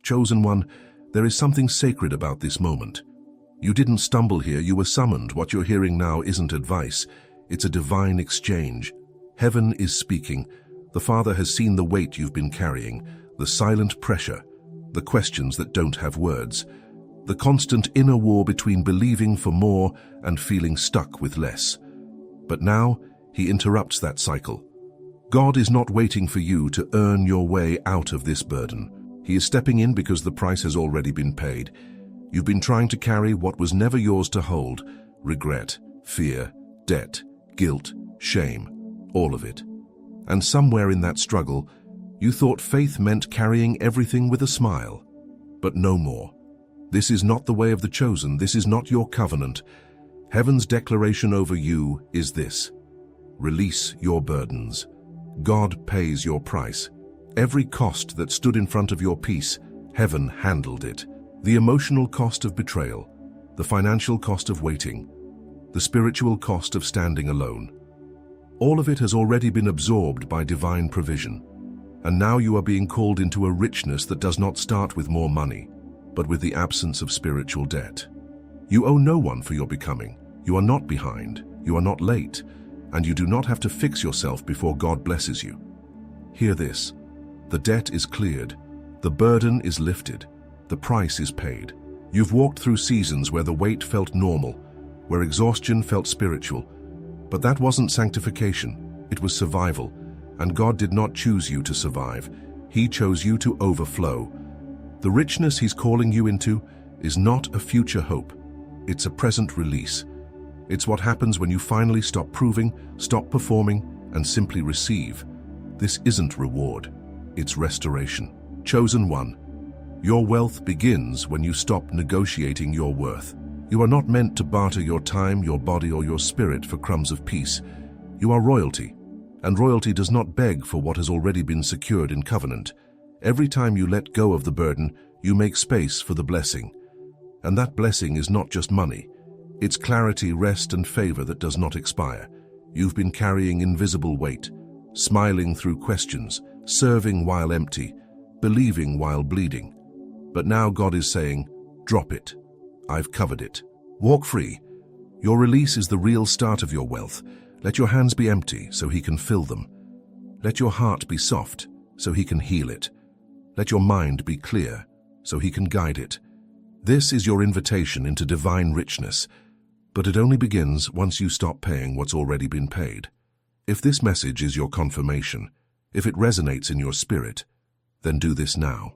Chosen one, there is something sacred about this moment. You didn't stumble here, you were summoned. What you're hearing now isn't advice, it's a divine exchange. Heaven is speaking. The Father has seen the weight you've been carrying, the silent pressure, the questions that don't have words, the constant inner war between believing for more and feeling stuck with less. But now, He interrupts that cycle. God is not waiting for you to earn your way out of this burden. He is stepping in because the price has already been paid. You've been trying to carry what was never yours to hold: regret, fear, debt, guilt, shame, all of it. And somewhere in that struggle, you thought faith meant carrying everything with a smile. But no more. This is not the way of the chosen. This is not your covenant. Heaven's declaration over you is this: release your burdens. God pays your price. Every cost that stood in front of your peace, heaven handled it. The emotional cost of betrayal, the financial cost of waiting, the spiritual cost of standing alone. All of it has already been absorbed by divine provision. And now you are being called into a richness that does not start with more money, but with the absence of spiritual debt. You owe no one for your becoming. You are not behind. You are not late. And you do not have to fix yourself before God blesses you. Hear this. The debt is cleared. The burden is lifted. The price is paid. You've walked through seasons where the weight felt normal, where exhaustion felt spiritual. But that wasn't sanctification. It was survival. And God did not choose you to survive. He chose you to overflow. The richness He's calling you into is not a future hope. It's a present release. It's what happens when you finally stop proving, stop performing, and simply receive. This isn't reward. It's restoration. Chosen one, your wealth begins when you stop negotiating your worth. You are not meant to barter your time, your body, or your spirit for crumbs of peace. You are royalty, and royalty does not beg for what has already been secured in covenant. Every time you let go of the burden, you make space for the blessing. And that blessing is not just money. It's clarity, rest, and favor that does not expire. You've been carrying invisible weight, smiling through questions, serving while empty, believing while bleeding. But now God is saying, drop it. I've covered it. Walk free. Your release is the real start of your wealth. Let your hands be empty so He can fill them. Let your heart be soft so He can heal it. Let your mind be clear so He can guide it. This is your invitation into divine richness, but it only begins once you stop paying what's already been paid. If this message is your confirmation, if it resonates in your spirit, then do this now.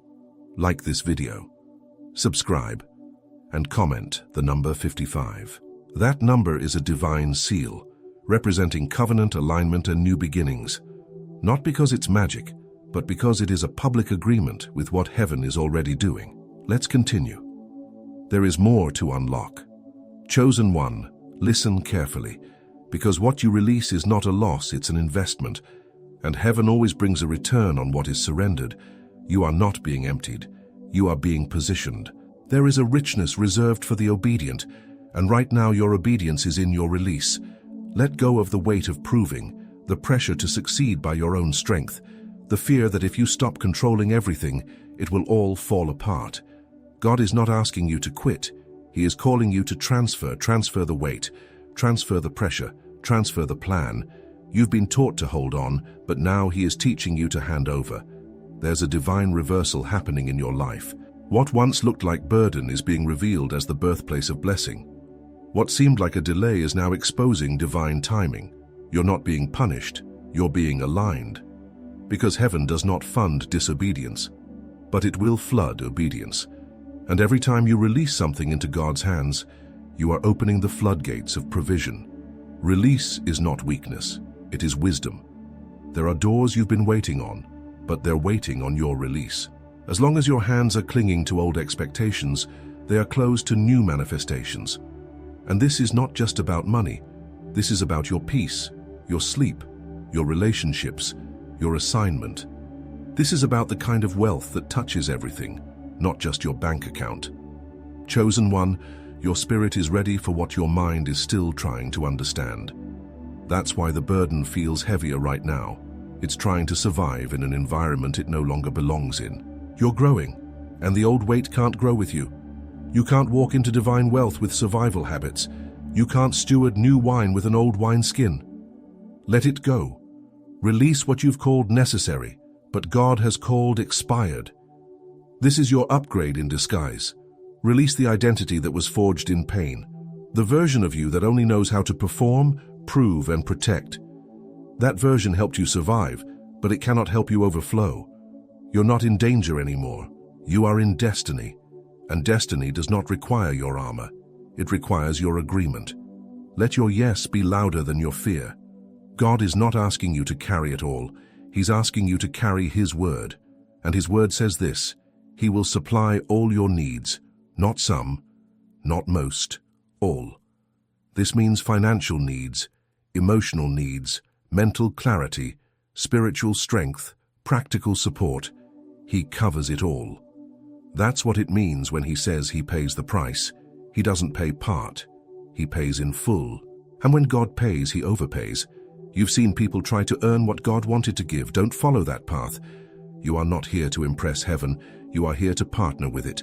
Like this video, subscribe, and comment the number 55. That number is a divine seal, representing covenant alignment and new beginnings. Not because it's magic, but because it is a public agreement with what heaven is already doing. Let's continue. There is more to unlock. Chosen one, listen carefully, because what you release is not a loss, it's an investment, and heaven always brings a return on what is surrendered. You are not being emptied, you are being positioned. There is a richness reserved for the obedient, and right now your obedience is in your release. Let go of the weight of proving, the pressure to succeed by your own strength, the fear that if you stop controlling everything, it will all fall apart. God is not asking you to quit. He is calling you to transfer the weight, transfer the pressure, transfer the plan. You've been taught to hold on, but now He is teaching you to hand over. There's a divine reversal happening in your life. What once looked like burden is being revealed as the birthplace of blessing. What seemed like a delay is now exposing divine timing. You're not being punished, you're being aligned. Because heaven does not fund disobedience, but it will flood obedience. And every time you release something into God's hands, you are opening the floodgates of provision. Release is not weakness, it is wisdom. There are doors you've been waiting on, but they're waiting on your release. As long as your hands are clinging to old expectations, they are closed to new manifestations. And this is not just about money. This is about your peace, your sleep, your relationships, your assignment. This is about the kind of wealth that touches everything, not just your bank account. Chosen one, your spirit is ready for what your mind is still trying to understand. That's why the burden feels heavier right now. It's trying to survive in an environment it no longer belongs in. You're growing, and the old weight can't grow with you. You can't walk into divine wealth with survival habits. You can't steward new wine with an old wineskin. Let it go. Release what you've called necessary, but God has called expired. This is your upgrade in disguise. Release the identity that was forged in pain, the version of you that only knows how to perform, prove, and protect. That version helped you survive, but it cannot help you overflow. You're not in danger anymore. You are in destiny, and destiny does not require your armor. It requires your agreement. Let your yes be louder than your fear. God is not asking you to carry it all. He's asking you to carry His word. And His word says this: He will supply all your needs, not some, not most, all. This means financial needs, emotional needs, mental clarity, spiritual strength, practical support. He covers it all. That's what it means when He says He pays the price. He doesn't pay part. He pays in full. And when God pays, He overpays. You've seen people try to earn what God wanted to give. Don't follow that path. You are not here to impress heaven. You are here to partner with it.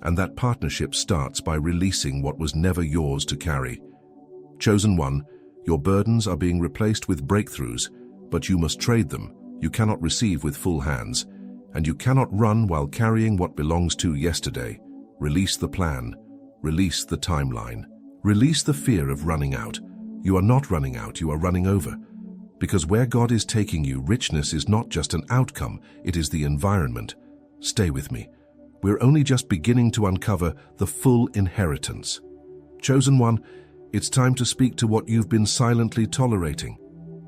And that partnership starts by releasing what was never yours to carry. Chosen one, your burdens are being replaced with breakthroughs, but you must trade them. You cannot receive with full hands, and you cannot run while carrying what belongs to yesterday. Release the plan. Release the timeline. Release the fear of running out. You are not running out, you are running over. Because where God is taking you, richness is not just an outcome, it is the environment. Stay with me. We're only just beginning to uncover the full inheritance. Chosen one, it's time to speak to what you've been silently tolerating.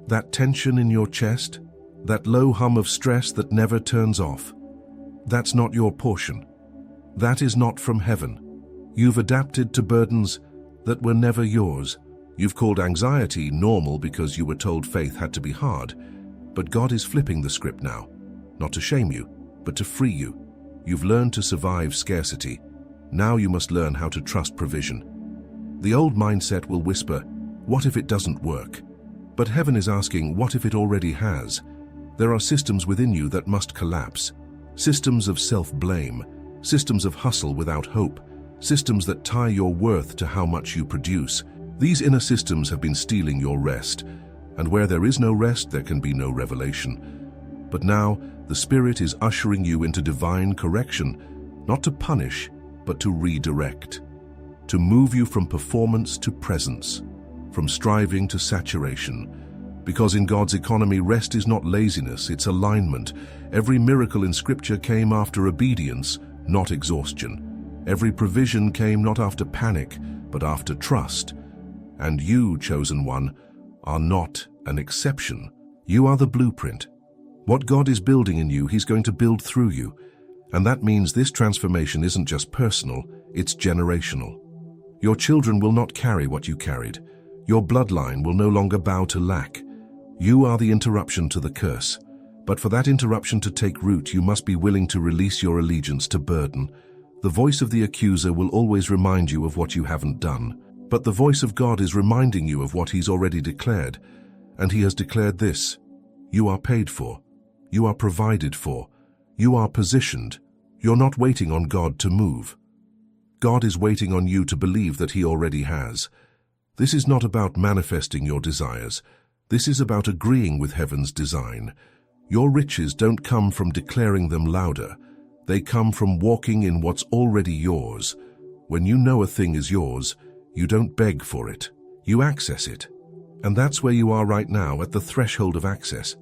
That tension in your chest, that low hum of stress that never turns off. That's not your portion. That is not from heaven. You've adapted to burdens that were never yours. You've called anxiety normal because you were told faith had to be hard. But God is flipping the script now, not to shame you, but to free you. You've learned to survive scarcity. Now you must learn how to trust provision. The old mindset will whisper, what if it doesn't work? But heaven is asking, what if it already has? There are systems within you that must collapse. Systems of self-blame, systems of hustle without hope, systems that tie your worth to how much you produce. These inner systems have been stealing your rest, and where there is no rest, there can be no revelation. But now, the Spirit is ushering you into divine correction, not to punish, but to redirect, to move you from performance to presence, from striving to saturation. Because in God's economy, rest is not laziness, it's alignment. Every miracle in Scripture came after obedience, not exhaustion. Every provision came not after panic, but after trust. And you, chosen one, are not an exception. You are the blueprint. What God is building in you, He's going to build through you. And that means this transformation isn't just personal, it's generational. Your children will not carry what you carried. Your bloodline will no longer bow to lack. You are the interruption to the curse. But for that interruption to take root, you must be willing to release your allegiance to burden. The voice of the accuser will always remind you of what you haven't done. But the voice of God is reminding you of what He's already declared. And He has declared this: you are paid for. You are provided for. You are positioned. You're not waiting on God to move. God is waiting on you to believe that He already has. This is not about manifesting your desires. This is about agreeing with heaven's design. Your riches don't come from declaring them louder. They come from walking in what's already yours. When you know a thing is yours, you don't beg for it. You access it. And that's where you are right now, at the threshold of access.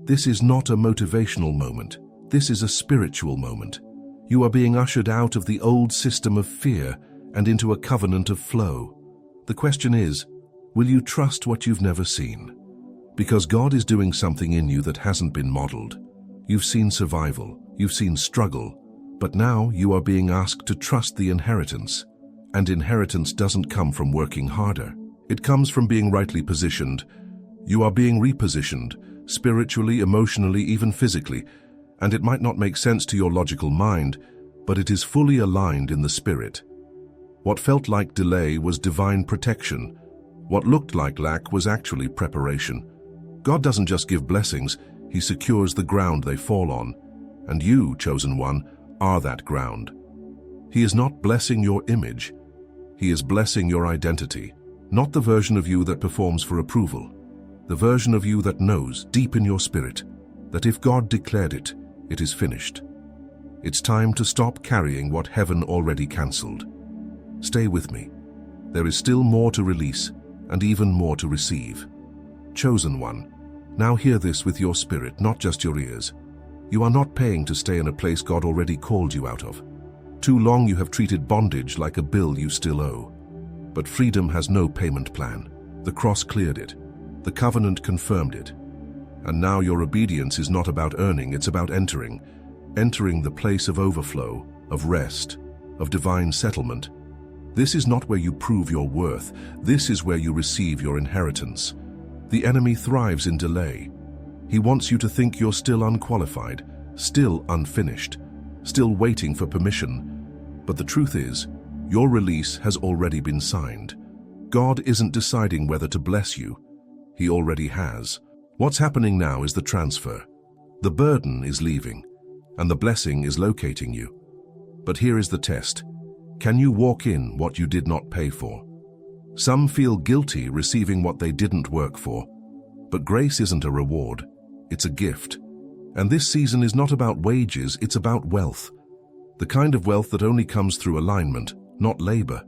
This is not a motivational moment. This is a spiritual moment. You are being ushered out of the old system of fear and into a covenant of flow. The question is, will you trust what you've never seen? Because God is doing something in you that hasn't been modeled. You've seen survival, you've seen struggle, but now you are being asked to trust the inheritance. And inheritance doesn't come from working harder. It comes from being rightly positioned. You are being repositioned, spiritually, emotionally, even physically. And it might not make sense to your logical mind, but it is fully aligned in the Spirit. What felt like delay was divine protection. What looked like lack was actually preparation. God doesn't just give blessings, He secures the ground they fall on. And you, chosen one, are that ground. He is not blessing your image. He is blessing your identity, not the version of you that performs for approval, the version of you that knows deep in your spirit that if God declared it, it is finished. It's time to stop carrying what heaven already cancelled. Stay with me. There is still more to release and even more to receive. Chosen one, now hear this with your spirit, not just your ears. You are not paying to stay in a place God already called you out of. Too long you have treated bondage like a bill you still owe. But freedom has no payment plan. The cross cleared it. The covenant confirmed it. And now your obedience is not about earning, it's about entering the place of overflow, of rest, of divine settlement. This is not where you prove your worth. This is where you receive your inheritance. The enemy thrives in delay. He wants you to think you're still unqualified, still unfinished, still waiting for permission. But the truth is, your release has already been signed. God isn't deciding whether to bless you. He already has. What's happening now is the transfer. The burden is leaving, and the blessing is locating you. But here is the test. Can you walk in what you did not pay for? Some feel guilty receiving what they didn't work for. But grace isn't a reward, it's a gift. And this season is not about wages, it's about wealth. The kind of wealth that only comes through alignment, not labor.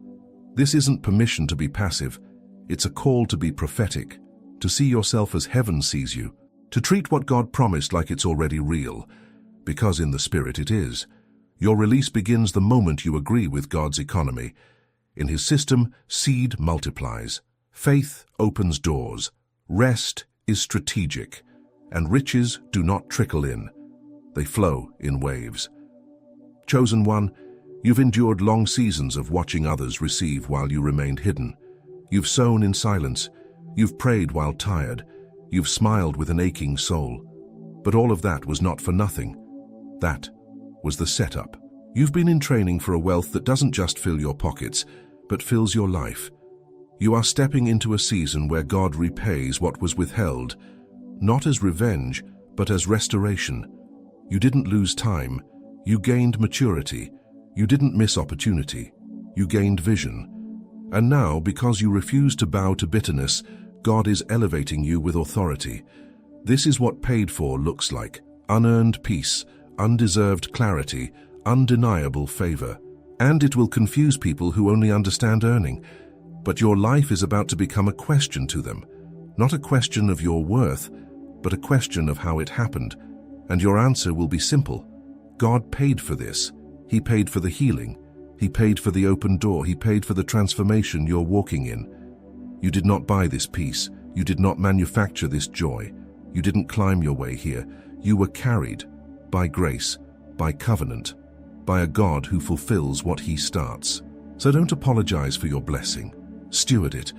This isn't permission to be passive, it's a call to be prophetic, to see yourself as heaven sees you, to treat what God promised like it's already real, because in the Spirit it is. Your release begins the moment you agree with God's economy. In His system, seed multiplies, faith opens doors, rest is strategic, and riches do not trickle in. They flow in waves. Chosen one, you've endured long seasons of watching others receive while you remained hidden. You've sown in silence. You've prayed while tired. You've smiled with an aching soul. But all of that was not for nothing. That was the setup. You've been in training for a wealth that doesn't just fill your pockets, but fills your life. You are stepping into a season where God repays what was withheld, not as revenge, but as restoration. You didn't lose time. You gained maturity. You didn't miss opportunity. You gained vision. And now, because you refuse to bow to bitterness, God is elevating you with authority. This is what paid for looks like: unearned peace, undeserved clarity, undeniable favor. And it will confuse people who only understand earning. But your life is about to become a question to them. Not a question of your worth, but a question of how it happened. And your answer will be simple. God paid for this. He paid for the healing. He paid for the open door. He paid for the transformation you're walking in. You did not buy this peace. You did not manufacture this joy. You didn't climb your way here. You were carried by grace, by covenant, by a God who fulfills what He starts. So don't apologize for your blessing. Steward it.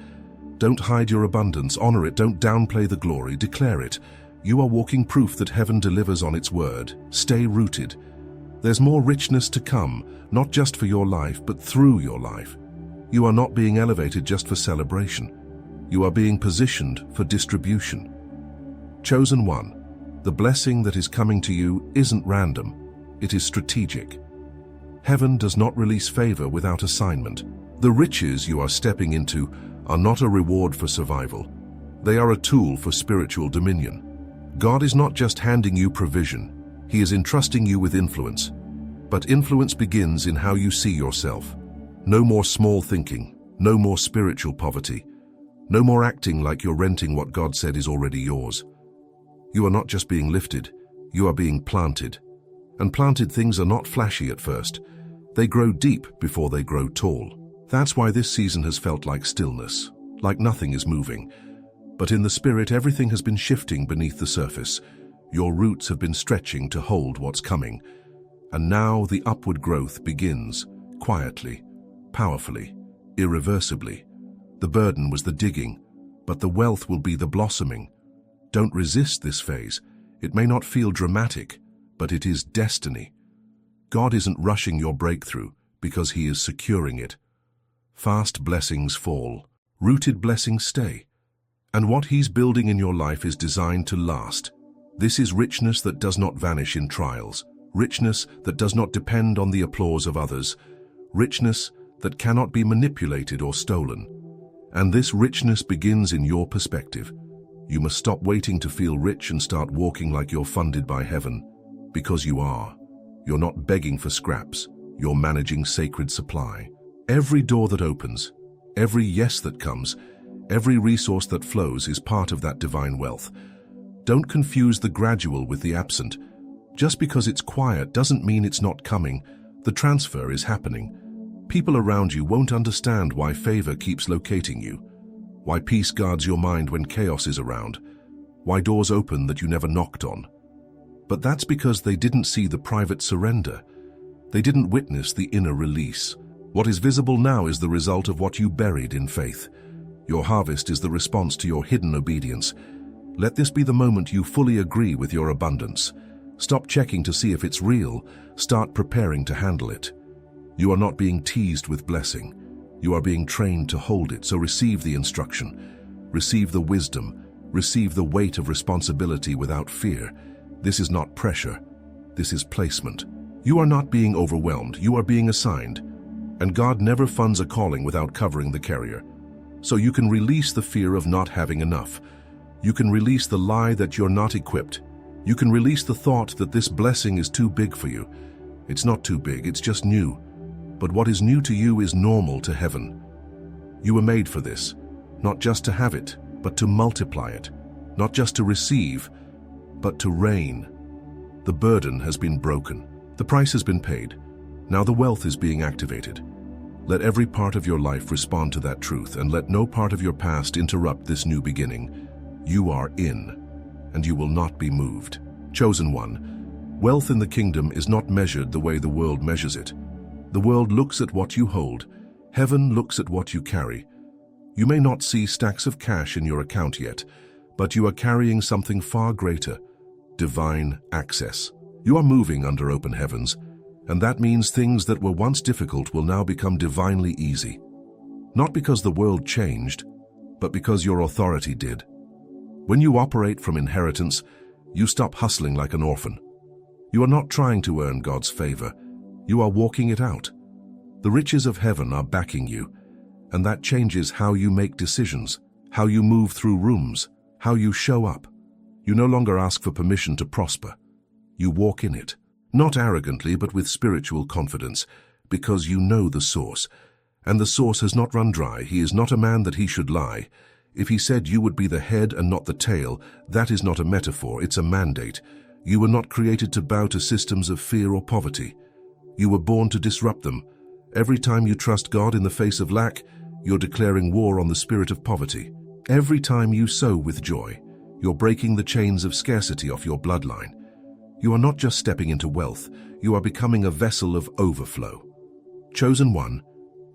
Don't hide your abundance. Honor it. Don't downplay the glory. Declare it. You are walking proof that heaven delivers on its word. Stay rooted. There's more richness to come, not just for your life, but through your life. You are not being elevated just for celebration. You are being positioned for distribution. Chosen one, the blessing that is coming to you isn't random. It is strategic. Heaven does not release favor without assignment. The riches you are stepping into are not a reward for survival. They are a tool for spiritual dominion. God is not just handing you provision. He is entrusting you with influence. But influence begins in how you see yourself. No more small thinking. No more spiritual poverty. No more acting like you're renting what God said is already yours. You are not just being lifted. You are being planted. And planted things are not flashy at first. They grow deep before they grow tall. That's why this season has felt like stillness, like nothing is moving. But in the spirit, everything has been shifting beneath the surface. Your roots have been stretching to hold what's coming. And now the upward growth begins, quietly, powerfully, irreversibly. The burden was the digging, but the wealth will be the blossoming. Don't resist this phase. It may not feel dramatic, but it is destiny. God isn't rushing your breakthrough because He is securing it. Fast blessings fall, rooted blessings stay. And what He's building in your life is designed to last. This is richness that does not vanish in trials, richness that does not depend on the applause of others, richness that cannot be manipulated or stolen. And this richness begins in your perspective. You must stop waiting to feel rich and start walking like you're funded by heaven, because you are. You're not begging for scraps, you're managing sacred supply. Every door that opens, every yes that comes, every resource that flows is part of that divine wealth. Don't confuse the gradual with the absent. Just because it's quiet doesn't mean it's not coming. The transfer is happening. People around you won't understand why favor keeps locating you, why peace guards your mind when chaos is around, why doors open that you never knocked on. But that's because they didn't see the private surrender. They didn't witness the inner release. What is visible now is the result of what you buried in faith. Your harvest is the response to your hidden obedience. Let this be the moment you fully agree with your abundance. Stop checking to see if it's real. Start preparing to handle it. You are not being teased with blessing. You are being trained to hold it, so receive the instruction. Receive the wisdom. Receive the weight of responsibility without fear. This is not pressure. This is placement. You are not being overwhelmed. You are being assigned. And God never funds a calling without covering the carrier. So you can release the fear of not having enough. You can release the lie that you're not equipped. You can release the thought that this blessing is too big for you. It's not too big, it's just new. But what is new to you is normal to heaven. You were made for this, not just to have it, but to multiply it. Not just to receive, but to reign. The burden has been broken. The price has been paid. Now the wealth is being activated. Let every part of your life respond to that truth, and let no part of your past interrupt this new beginning. You are in, and you will not be moved. Chosen one, wealth in the kingdom is not measured the way the world measures it. The world looks at what you hold. Heaven looks at what you carry. You may not see stacks of cash in your account yet, but you are carrying something far greater, divine access. You are moving under open heavens, and that means things that were once difficult will now become divinely easy. Not because the world changed, but because your authority did. When you operate from inheritance, you stop hustling like an orphan. You are not trying to earn God's favor. You are walking it out. The riches of heaven are backing you, and that changes how you make decisions, how you move through rooms, how you show up. You no longer ask for permission to prosper. You walk in it, not arrogantly but with spiritual confidence, because you know the source. And the source has not run dry. He is not a man that he should lie. If he said you would be the head and not the tail, that is not a metaphor, it's a mandate. You were not created to bow to systems of fear or poverty. You were born to disrupt them. Every time you trust God in the face of lack, you're declaring war on the spirit of poverty. Every time you sow with joy, you're breaking the chains of scarcity off your bloodline. You are not just stepping into wealth, you are becoming a vessel of overflow. Chosen one,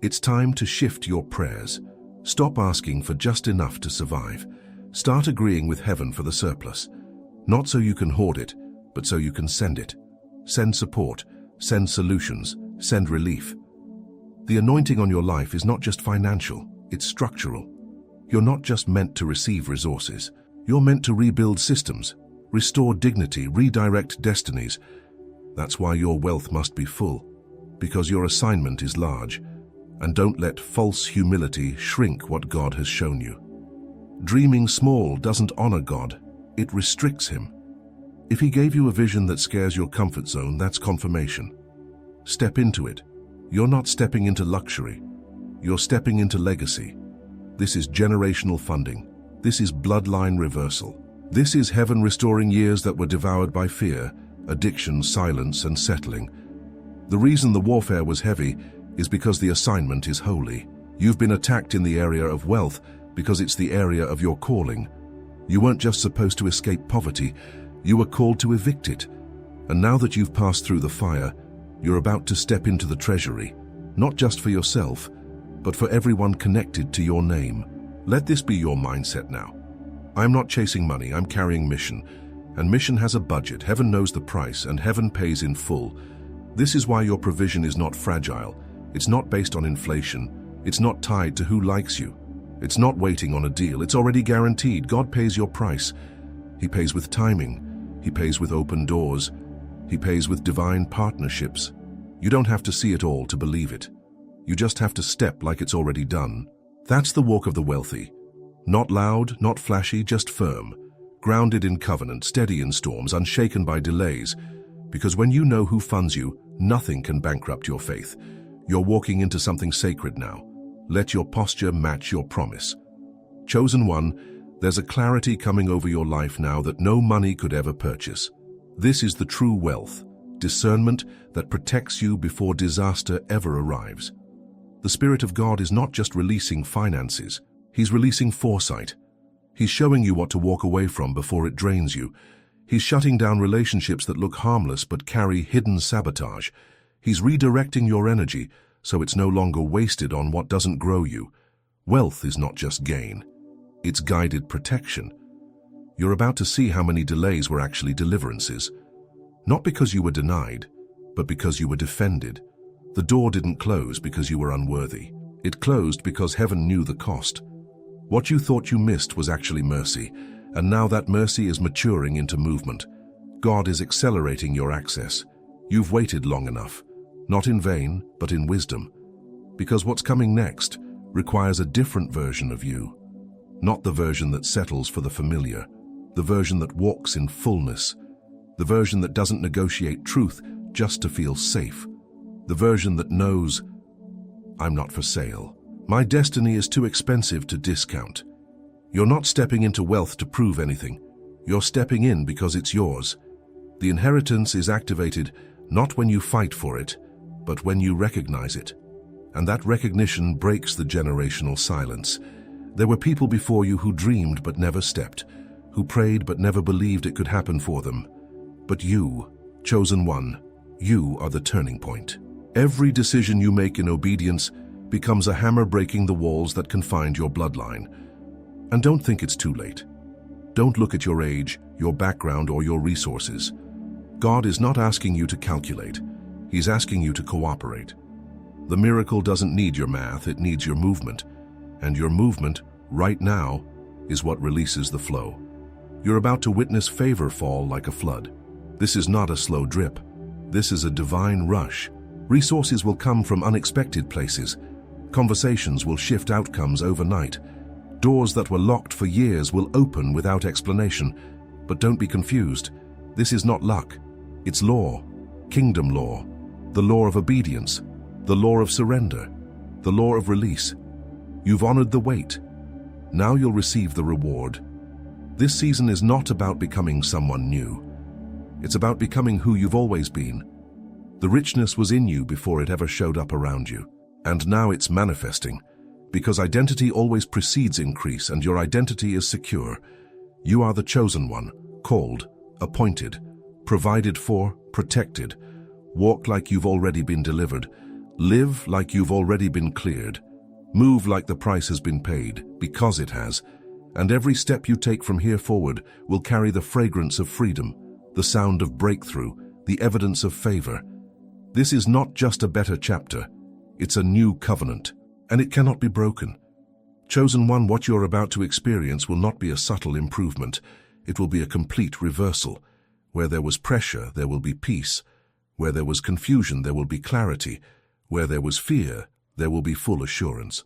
it's time to shift your prayers. Stop asking for just enough to survive. Start agreeing with heaven for the surplus. Not so you can hoard it, but so you can send it. Send support, send solutions, send relief. The anointing on your life is not just financial, it's structural. You're not just meant to receive resources. You're meant to rebuild systems, restore dignity, redirect destinies. That's why your wealth must be full, because your assignment is large. And don't let false humility shrink what God has shown you. Dreaming small doesn't honor God, it restricts him. If he gave you a vision that scares your comfort zone, that's confirmation. Step into it. You're not stepping into luxury. You're stepping into legacy. This is generational funding. This is bloodline reversal. This is heaven restoring years that were devoured by fear, addiction, silence, and settling. The reason the warfare was heavy is because the assignment is holy. You've been attacked in the area of wealth because it's the area of your calling. You weren't just supposed to escape poverty, you were called to evict it. And now that you've passed through the fire, you're about to step into the treasury, not just for yourself, but for everyone connected to your name. Let this be your mindset now. I'm not chasing money, I'm carrying mission. And mission has a budget, heaven knows the price, and heaven pays in full. This is why your provision is not fragile. It's not based on inflation. It's not tied to who likes you. It's not waiting on a deal. It's already guaranteed. God pays your price. He pays with timing. He pays with open doors. He pays with divine partnerships. You don't have to see it all to believe it. You just have to step like it's already done. That's the walk of the wealthy. Not loud, not flashy, just firm. Grounded in covenant, steady in storms, unshaken by delays. Because when you know who funds you, nothing can bankrupt your faith. You're walking into something sacred now. Let your posture match your promise. Chosen one, there's a clarity coming over your life now that no money could ever purchase. This is the true wealth, discernment that protects you before disaster ever arrives. The Spirit of God is not just releasing finances, He's releasing foresight. He's showing you what to walk away from before it drains you. He's shutting down relationships that look harmless but carry hidden sabotage. He's redirecting your energy so it's no longer wasted on what doesn't grow you. Wealth is not just gain. It's guided protection. You're about to see how many delays were actually deliverances. Not because you were denied, but because you were defended. The door didn't close because you were unworthy. It closed because heaven knew the cost. What you thought you missed was actually mercy, and now that mercy is maturing into movement. God is accelerating your access. You've waited long enough, not in vain, but in wisdom. Because what's coming next requires a different version of you. Not the version that settles for the familiar, the version that walks in fullness, the version that doesn't negotiate truth just to feel safe, the version that knows, I'm not for sale. My destiny is too expensive to discount. You're not stepping into wealth to prove anything. You're stepping in because it's yours. The inheritance is activated not when you fight for it, but when you recognize it. And that recognition breaks the generational silence. There were people before you who dreamed but never stepped, who prayed but never believed it could happen for them. But you, chosen one, you are the turning point. Every decision you make in obedience becomes a hammer breaking the walls that confined your bloodline. And don't think it's too late. Don't look at your age, your background, or your resources. God is not asking you to calculate. He's asking you to cooperate. The miracle doesn't need your math, it needs your movement. And your movement, right now, is what releases the flow. You're about to witness favor fall like a flood. This is not a slow drip. This is a divine rush. Resources will come from unexpected places. Conversations will shift outcomes overnight. Doors that were locked for years will open without explanation. But don't be confused. This is not luck. It's law, kingdom law, the law of obedience, the law of surrender, the law of release. You've honored the wait. Now you'll receive the reward. This season is not about becoming someone new. It's about becoming who you've always been. The richness was in you before it ever showed up around you. And now it's manifesting. Because identity always precedes increase, and your identity is secure. You are the chosen one, called, appointed, provided for, protected. Walk like you've already been delivered. Live like you've already been cleared. Move like the price has been paid, because it has. And every step you take from here forward will carry the fragrance of freedom, the sound of breakthrough, the evidence of favor. This is not just a better chapter. It's a new covenant, and it cannot be broken. Chosen one, what you're about to experience will not be a subtle improvement. It will be a complete reversal. Where there was pressure, there will be peace. Where there was confusion, there will be clarity. Where there was fear, there will be full assurance.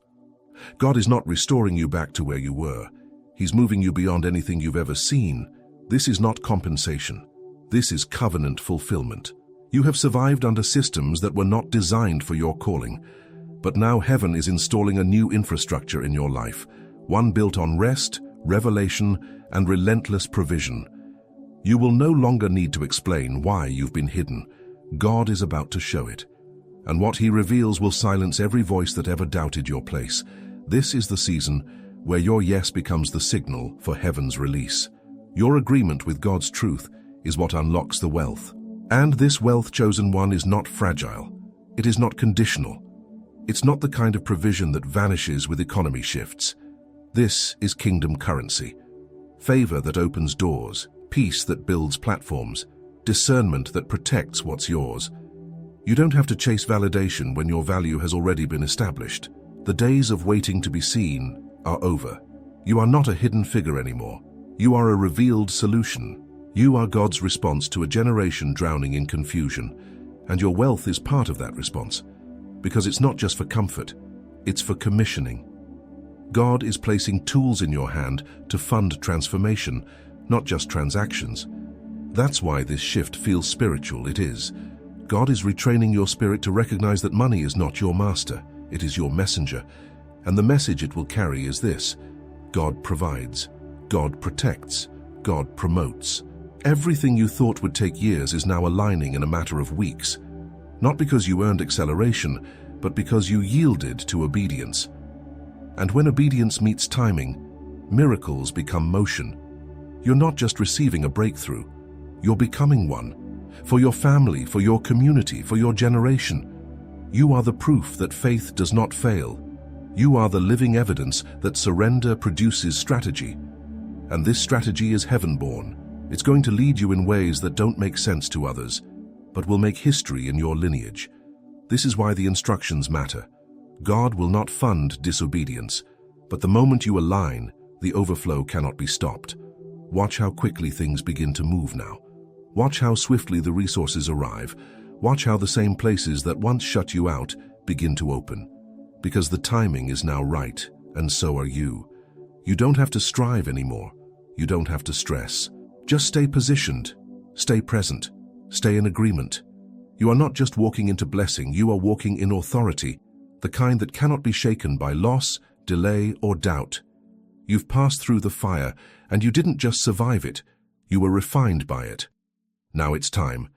God is not restoring you back to where you were. He's moving you beyond anything you've ever seen. This is not compensation. This is covenant fulfillment. You have survived under systems that were not designed for your calling. But now heaven is installing a new infrastructure in your life, one built on rest, revelation, and relentless provision. You will no longer need to explain why you've been hidden. God is about to show it. And what He reveals will silence every voice that ever doubted your place. This is the season where your yes becomes the signal for heaven's release. Your agreement with God's truth is what unlocks the wealth. And this wealth, chosen one, is not fragile. It is not conditional. It's not the kind of provision that vanishes with economy shifts. This is kingdom currency. Favor that opens doors, peace that builds platforms, discernment that protects what's yours. You don't have to chase validation when your value has already been established. The days of waiting to be seen are over. You are not a hidden figure anymore. You are a revealed solution. You are God's response to a generation drowning in confusion, and your wealth is part of that response, because it's not just for comfort, it's for commissioning. God is placing tools in your hand to fund transformation, not just transactions. That's why this shift feels spiritual. It is. God is retraining your spirit to recognize that money is not your master, it is your messenger. And the message it will carry is this: God provides, God protects, God promotes. Everything you thought would take years is now aligning in a matter of weeks. Not because you earned acceleration, but because you yielded to obedience. And when obedience meets timing, miracles become motion. You're not just receiving a breakthrough, you're becoming one. For your family, for your community, for your generation. You are the proof that faith does not fail. You are the living evidence that surrender produces strategy. And this strategy is heaven-born. It's going to lead you in ways that don't make sense to others, but will make history in your lineage. This is why the instructions matter. God will not fund disobedience, but the moment you align, the overflow cannot be stopped. Watch how quickly things begin to move now. Watch how swiftly the resources arrive. Watch how the same places that once shut you out begin to open. Because the timing is now right, and so are you. You don't have to strive anymore. You don't have to stress. Just stay positioned, stay present, stay in agreement. You are not just walking into blessing, you are walking in authority, the kind that cannot be shaken by loss, delay, or doubt. You've passed through the fire, and you didn't just survive it, you were refined by it. Now it's time.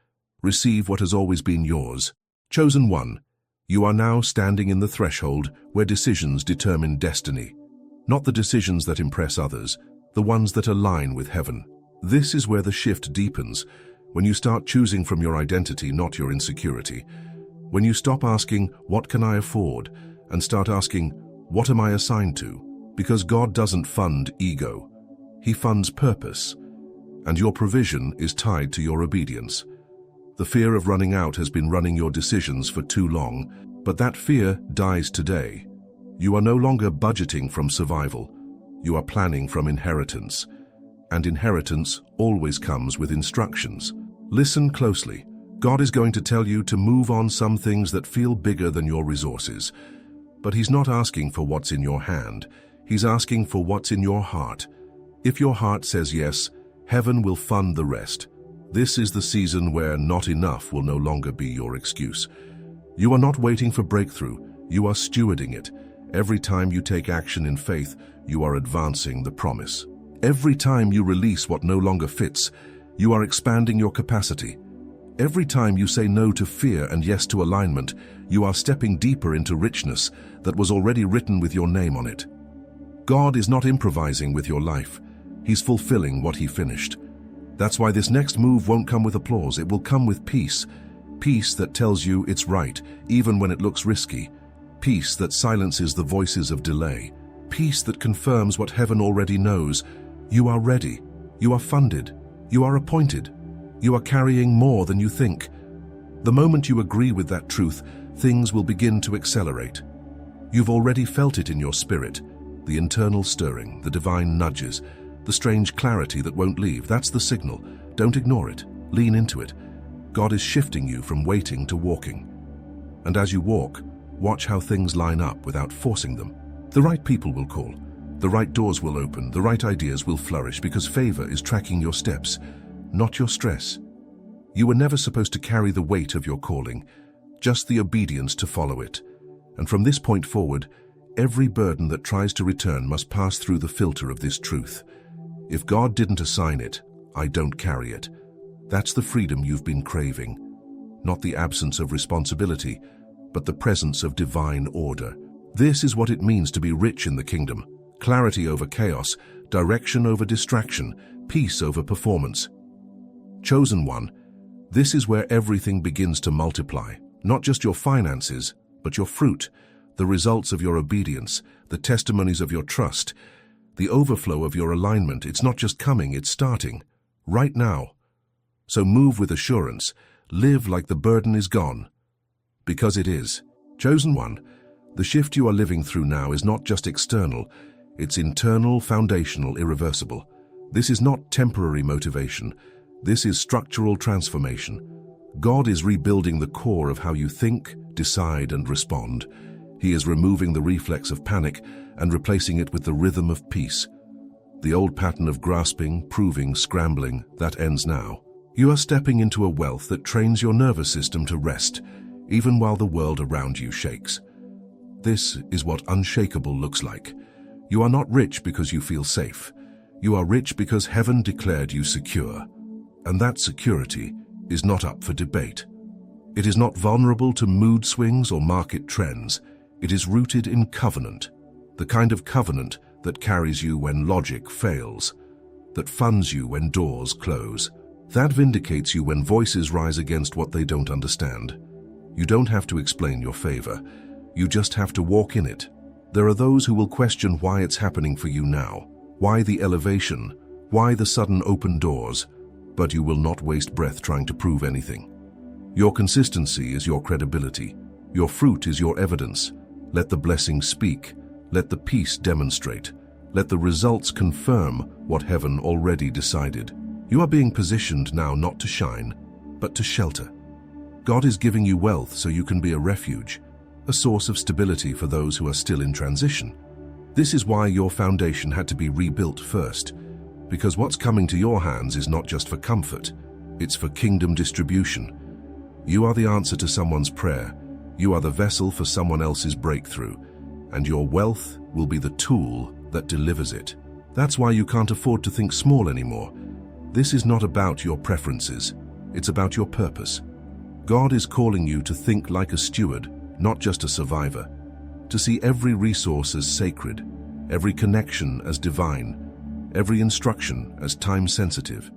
Receive what has always been yours. Chosen one, you are now standing in the threshold where decisions determine destiny. Not the decisions that impress others, the ones that align with heaven. This is where the shift deepens, when you start choosing from your identity, not your insecurity. When you stop asking, what can I afford, and start asking, what am I assigned to? Because God doesn't fund ego. He funds purpose. And your provision is tied to your obedience. The fear of running out has been running your decisions for too long, but that fear dies today. You are no longer budgeting from survival. You are planning from inheritance. And inheritance always comes with instructions. Listen closely. God is going to tell you to move on some things that feel bigger than your resources. But He's not asking for what's in your hand. He's asking for what's in your heart. If your heart says yes, heaven will fund the rest. This is the season where not enough will no longer be your excuse. You are not waiting for breakthrough, you are stewarding it. Every time you take action in faith, you are advancing the promise. Every time you release what no longer fits, you are expanding your capacity. Every time you say no to fear and yes to alignment, you are stepping deeper into richness that was already written with your name on it. God is not improvising with your life. He's fulfilling what He finished. That's why this next move won't come with applause, it will come with peace. Peace that tells you it's right, even when it looks risky. Peace that silences the voices of delay. Peace that confirms what heaven already knows. You are ready. You are funded. You are appointed. You are carrying more than you think. The moment you agree with that truth, things will begin to accelerate. You've already felt it in your spirit. The internal stirring, the divine nudges, the strange clarity that won't leave. That's the signal. Don't ignore it. Lean into it. God is shifting you from waiting to walking. And as you walk, watch how things line up without forcing them. The right people will call. The right doors will open. The right ideas will flourish because favor is tracking your steps, not your stress. You were never supposed to carry the weight of your calling, just the obedience to follow it. And from this point forward, every burden that tries to return must pass through the filter of this truth. If God didn't assign it, I don't carry it. That's the freedom you've been craving. Not the absence of responsibility, but the presence of divine order. This is what it means to be rich in the kingdom. Clarity over chaos, direction over distraction, peace over performance. Chosen one, this is where everything begins to multiply. Not just your finances, but your fruit, the results of your obedience, the testimonies of your trust, the overflow of your alignment. It's not just coming, it's starting. Right now. So move with assurance. Live like the burden is gone. Because it is. Chosen one, the shift you are living through now is not just external, it's internal, foundational, irreversible. This is not temporary motivation. This is structural transformation. God is rebuilding the core of how you think, decide, and respond. He is removing the reflex of panic and replacing it with the rhythm of peace. The old pattern of grasping, proving, scrambling, that ends now. You are stepping into a wealth that trains your nervous system to rest, even while the world around you shakes. This is what unshakable looks like. You are not rich because you feel safe. You are rich because heaven declared you secure. And that security is not up for debate. It is not vulnerable to mood swings or market trends. It is rooted in covenant, the kind of covenant that carries you when logic fails, that funds you when doors close, that vindicates you when voices rise against what they don't understand. You don't have to explain your favor. You just have to walk in it. There are those who will question why it's happening for you now, why the elevation, why the sudden open doors, but you will not waste breath trying to prove anything. Your consistency is your credibility. Your fruit is your evidence. Let the blessing speak. Let the peace demonstrate. Let the results confirm what heaven already decided. You are being positioned now not to shine, but to shelter. God is giving you wealth so you can be a refuge, a source of stability for those who are still in transition. This is why your foundation had to be rebuilt first, because what's coming to your hands is not just for comfort, it's for kingdom distribution. You are the answer to someone's prayer. You are the vessel for someone else's breakthrough, and your wealth will be the tool that delivers it. That's why you can't afford to think small anymore. This is not about your preferences, it's about your purpose. God is calling you to think like a steward, not just a survivor, to see every resource as sacred, every connection as divine, every instruction as time-sensitive.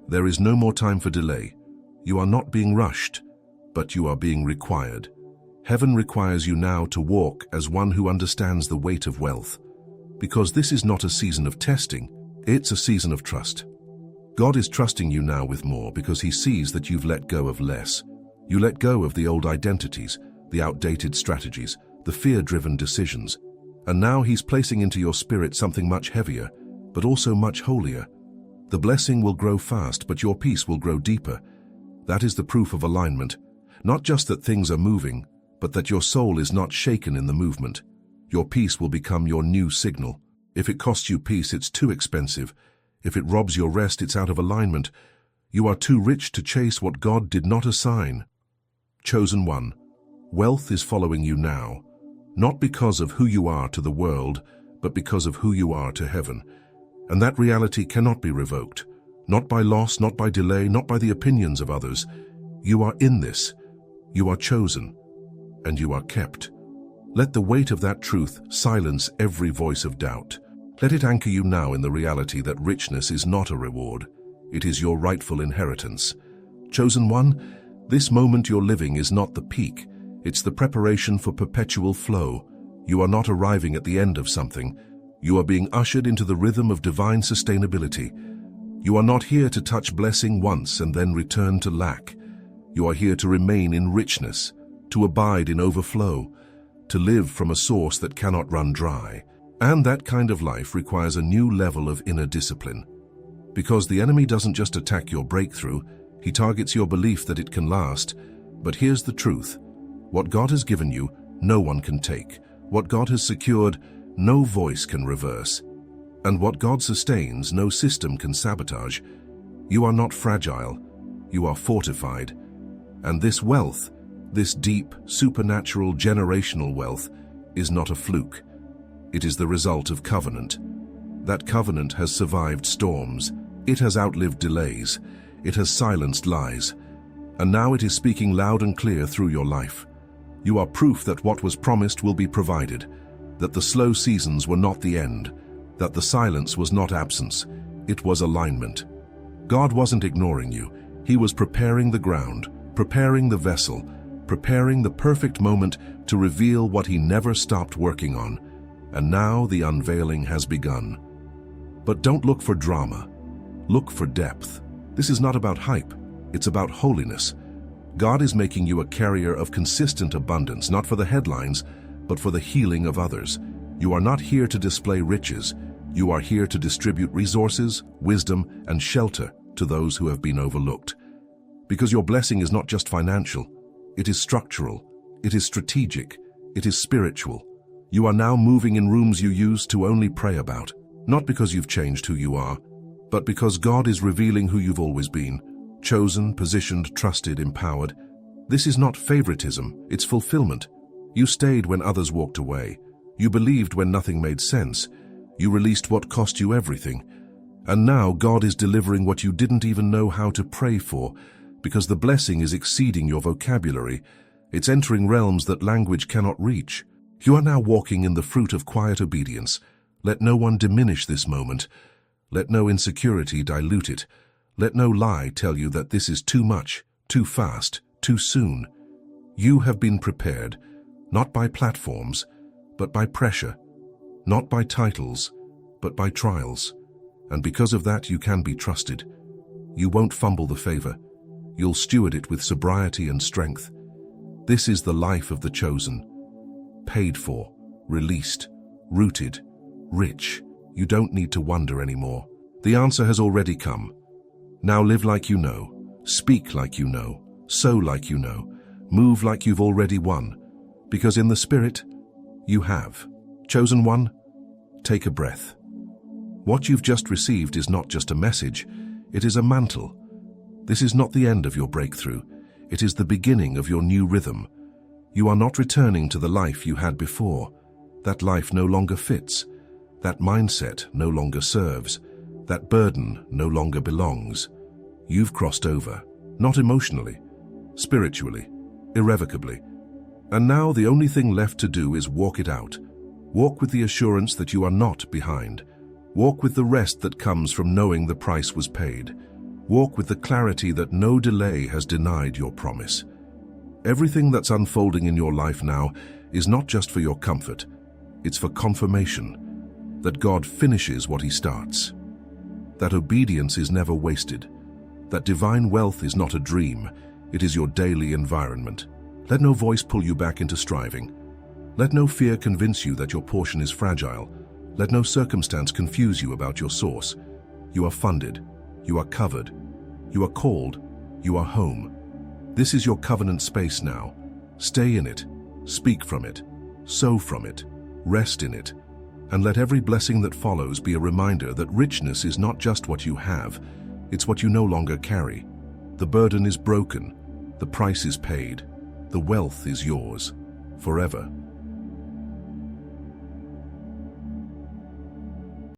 There is no more time for delay. You are not being rushed, but you are being required. Heaven requires you now to walk as one who understands the weight of wealth, because this is not a season of testing, it's a season of trust. God is trusting you now with more because He sees that you've let go of less. You let go of the old identities, the outdated strategies, the fear-driven decisions, and now He's placing into your spirit something much heavier, but also much holier. The blessing will grow fast, but your peace will grow deeper. That is the proof of alignment, not just that things are moving, but that your soul is not shaken in the movement. Your peace will become your new signal. If it costs you peace, it's too expensive. If it robs your rest, it's out of alignment. You are too rich to chase what God did not assign. Chosen one, wealth is following you now, not because of who you are to the world, but because of who you are to heaven. And that reality cannot be revoked, not by loss, not by delay, not by the opinions of others. You are in this, you are chosen, and you are kept. Let the weight of that truth silence every voice of doubt. Let it anchor you now in the reality that richness is not a reward. It is your rightful inheritance. Chosen one, this moment you're living is not the peak. It's the preparation for perpetual flow. You are not arriving at the end of something. You are being ushered into the rhythm of divine sustainability. You are not here to touch blessing once and then return to lack. You are here to remain in richness, to abide in overflow, to live from a source that cannot run dry. And that kind of life requires a new level of inner discipline. Because the enemy doesn't just attack your breakthrough, he targets your belief that it can last. But here's the truth. What God has given you, no one can take. What God has secured, no voice can reverse. And what God sustains, no system can sabotage. You are not fragile. You are fortified. And this wealth, this deep, supernatural, generational wealth, is not a fluke. It is the result of covenant. That covenant has survived storms. It has outlived delays. It has silenced lies. And now it is speaking loud and clear through your life. You are proof that what was promised will be provided, that the slow seasons were not the end, that the silence was not absence, it was alignment. God wasn't ignoring you. He was preparing the ground, preparing the vessel, preparing the perfect moment to reveal what He never stopped working on. And now the unveiling has begun. But don't look for drama. Look for depth. This is not about hype. It's about holiness. God is making you a carrier of consistent abundance, not for the headlines, but for the healing of others. You are not here to display riches. You are here to distribute resources, wisdom, and shelter. to those who have been overlooked. Because your blessing is not just financial, it is structural, it is strategic, it is spiritual. You are now moving in rooms you used to only pray about, not because you've changed who you are, but because God is revealing who you've always been, chosen, positioned, trusted, empowered. This is not favoritism, it's fulfillment. You stayed when others walked away. You believed when nothing made sense. You released what cost you everything. And now God is delivering what you didn't even know how to pray for, because the blessing is exceeding your vocabulary. It's entering realms that language cannot reach. You are now walking in the fruit of quiet obedience. Let no one diminish this moment. Let no insecurity dilute it. Let no lie tell you that this is too much, too fast, too soon. You have been prepared, not by platforms, but by pressure, not by titles, but by trials. And because of that, you can be trusted. You won't fumble the favor. You'll steward it with sobriety and strength. This is the life of the chosen. Paid for, released, rooted, rich. You don't need to wonder anymore. The answer has already come. Now live like you know, speak like you know, sow like you know, move like you've already won. Because in the Spirit, you have. Chosen one, take a breath. What you've just received is not just a message, it is a mantle. This is not the end of your breakthrough. It is the beginning of your new rhythm. You are not returning to the life you had before. That life no longer fits. That mindset no longer serves. That burden no longer belongs. You've crossed over, not emotionally, spiritually, irrevocably. And now the only thing left to do is walk it out. Walk with the assurance that you are not behind. Walk with the rest that comes from knowing the price was paid. Walk with the clarity that no delay has denied your promise. Everything that's unfolding in your life now is not just for your comfort, it's for confirmation that God finishes what He starts. That obedience is never wasted. That divine wealth is not a dream, it is your daily environment. Let no voice pull you back into striving. Let no fear convince you that your portion is fragile. Let no circumstance confuse you about your source. You are funded. You are covered. You are called. You are home. This is your covenant space now. Stay in it. Speak from it. Sow from it. Rest in it. And let every blessing that follows be a reminder that richness is not just what you have, it's what you no longer carry. The burden is broken. The price is paid. The wealth is yours. Forever.